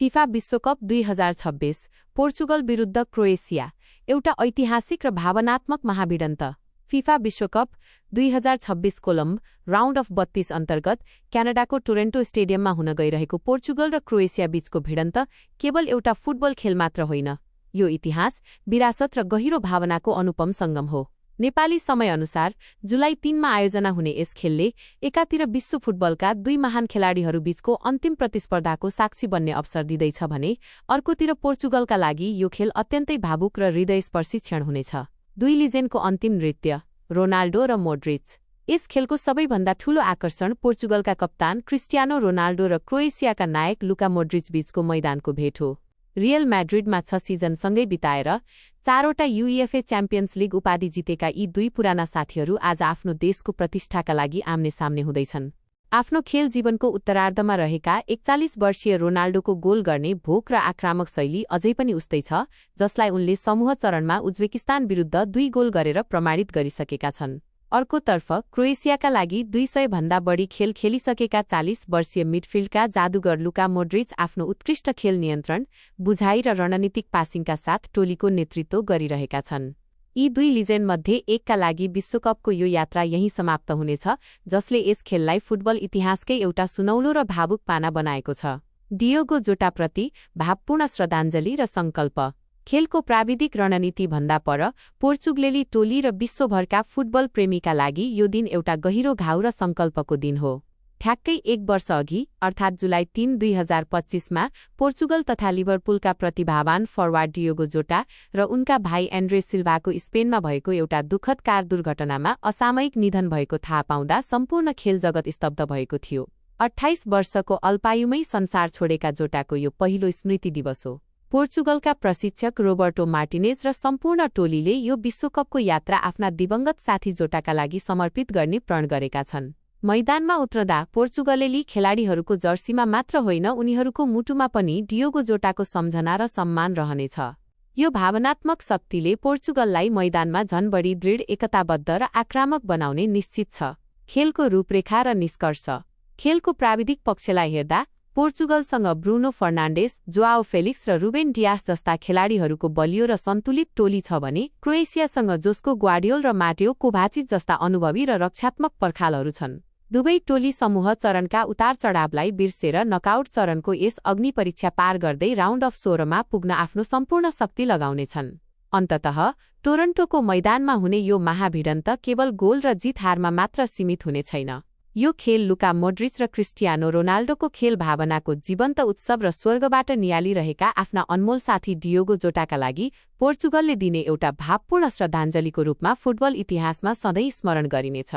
FIFA विश्वकप 2026 पोर्चुगल विरुद्ध Croatia एउटा ऐतिहासिक र भावनात्मक महाभिडन्त। फिफा विश्वकप 2026 कोलम्ब राउन्ड अफ 32 अन्तर्गत क्यानाडाको टोरन्टो स्टेडियममा हुन गइरहेको पोर्चुगल र क्रोएसिया बीचको भिडन्त केवल एउटा फुटबल खेल मात्र होइन, यो इतिहास, विरासत र गहिरो भावनाको अनुपम सङ्गम हो। नेपाली समयअनुसार जुलाई 3 मा आयोजना हुने यस खेलले एकातिर विश्व फुटबलका दुई महान खेलाडीहरू बीचको अन्तिम प्रतिस्पर्धाको साक्षी बन्ने अवसर दिँदैछ भने अर्कोतिर पोर्चुगलका लागि यो खेल अत्यन्तै भावुक र हृदयस्पर्शी क्षण हुनेछ। दुई लिजेन्डको अन्तिम नृत्य, रोनाल्डो र मोड्रिच। यस खेलको सबैभन्दा ठूलो आकर्षण पोर्चुगलका कप्तान क्रिस्टियानो रोनाल्डो र क्रोएसियाका नायक लुका मोड्रिच बीचको मैदानको भेट हो। रियल म्याड्रिडमा 6 सिजनसँगै बिताएर 4वटा युइएफए च्याम्पियन्स लिग उपाधि जितेका यी दुई पुराना साथीहरू आज आफ्नो देशको प्रतिष्ठाका लागि आम्ने सामने हुँदैछन्। आफ्नो खेल जीवनको उत्तरार्धमा रहेका 41 वर्षीय रोनाल्डोको गोल गर्ने भोक र आक्रामक शैली अझै पनि उस्तै छ, जसलाई उनले समूह चरणमा उज्बेकिस्तान विरुद्ध 2 गोल गरेर प्रमाणित गरिसकेका छन्। अर्कोतर्फ क्रोएसियाका लागि 200 भन्दा बढी खेल खेलिसकेका 40 वर्षीय मिडफिल्डका जादुगर लुका मोड्रिच आफ्नो उत्कृष्ट खेल नियन्त्रण, बुझाइ र रणनीतिक पासिङका साथ टोलीको नेतृत्व गरिरहेका छन्। यी दुई लिजेन्डमध्ये एकका लागि विश्वकपको यो यात्रा यही समाप्त हुनेछ, जसले यस खेललाई फुटबल इतिहासकै एउटा सुनौलो र भावुक पाना बनाएको छ। डियोगो जोटाप्रति भावपूर्ण श्रद्धाञ्जली र सङ्कल्प। खेलको प्राविधिक रणनीति भन्दा पर पोर्चुगलेली टोली र विश्वभरका फुटबल प्रेमीका लागि यो दिन एउटा गहिरो घाउ र सङ्कल्पको दिन हो। ठ्याक्कै 1 वर्ष अघि अर्थात् जुलाई 3, 2025 मा पोर्चुगल तथा लिभरपुलका प्रतिभावान फरवार्ड डियोगो जोटा र उनका भाइ एन्ड्रे सिल्भाको स्पेनमा भएको एउटा दुःखद कार दुर्घटनामा असामयिक निधन भएको थाहा पाउँदा सम्पूर्ण खेल जगत स्तब्ध भएको थियो। 28 वर्षको अल्पायुमै संसार छोडेका जोटाको यो पहिलो स्मृति दिवस हो। पोर्चुगलका प्रशिक्षक रोबर्टो मार्टिनेज र सम्पूर्ण टोलीले यो विश्वकपको यात्रा आफ्ना दिवंगत साथी जोटाका लागि समर्पित गर्ने प्रण गरेका छन्। मैदानमा उत्रदा पोर्चुगलेली खेलाडीहरूको जर्सीमा मात्र होइन, उनीहरूको मुटुमा पनि डियोगो जोटाको सम्झना र सम्मान रहनेछ। यो भावनात्मक शक्तिले पोर्चुगललाई मैदानमा झन बढी दृढ, एकताबद्ध र आक्रामक बनाउने निश्चित छ। खेलको रूपरेखा र निष्कर्ष। खेलको प्राविधिक पक्षलाई हेर्दा पोर्चुगलसँग ब्रुनो फर्नान्डेस, जोआओ फेलिक्स र रुबेन डियास जस्ता खेलाडीहरूको बलियो र सन्तुलित टोली छ भने क्रोएसियासँग जोस्को ग्वार्डियोल र माटेओ कोभाचिच जस्ता अनुभवी र रक्षात्मक पर्खालहरू छन्। दुवै टोली समूह चरणका उतार-चढावलाई बिर्सेर नकआउट चरणको यस अग्नि परीक्षा पार गर्दै राउन्ड अफ 16 मा पुग्न आफ्नो सम्पूर्ण शक्ति लगाउनेछन्। अन्ततः टोरन्टोको मैदानमा हुने यो महाभिडन्त केवल गोल र जित-हारमा मात्र सीमित हुने छैन। यो खेल लुका मोड्रिच र क्रिस्टियानो रोनाल्डोको खेल भावनाको जीवन्त उत्सव र स्वर्गबाट नियालिरहेका आफ्ना अनमोल साथी डियोगो जोटाका लागि पोर्चुगलले दिने एउटा भावपूर्ण श्रद्धाञ्जलीको रूपमा फुटबल इतिहासमा सधैँ स्मरण गरिनेछ।